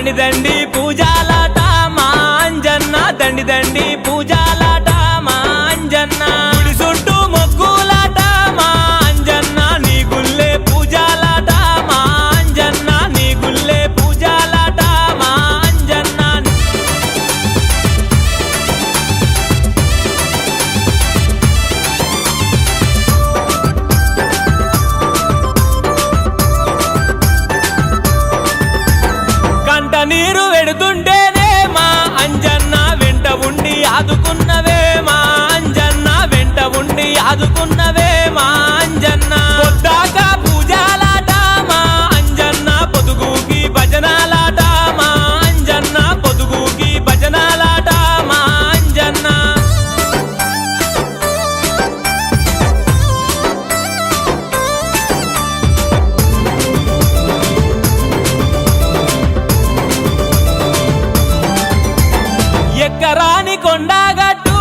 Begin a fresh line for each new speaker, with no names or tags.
దండి దండి పూజాలాట మా అంజన్న దండి దండి పూజాలాట మా అంజన్న గుడి చుట్టూ మొక్కులాట మా అంజన్న నీ గుల్లే పూజాలాట మా అంజన్న నీ గుల్లే పూజాలాట మా అంజన్న కంట నీరు వెడుతుంటేనే మా అంజన్న వెంట ఉండి ఆదుకున్నవే మా అంజన్న వెంట ఉండి ఆదుకున్నవే మా అంజన్న పొద్దాక పూజాలాట మా అంజన్న పొదుగుకి భజనాలాట మా అంజన్న పొదుగుకి భజనాలాట మా అంజన్న ఎక్కరాని కొండగట్టు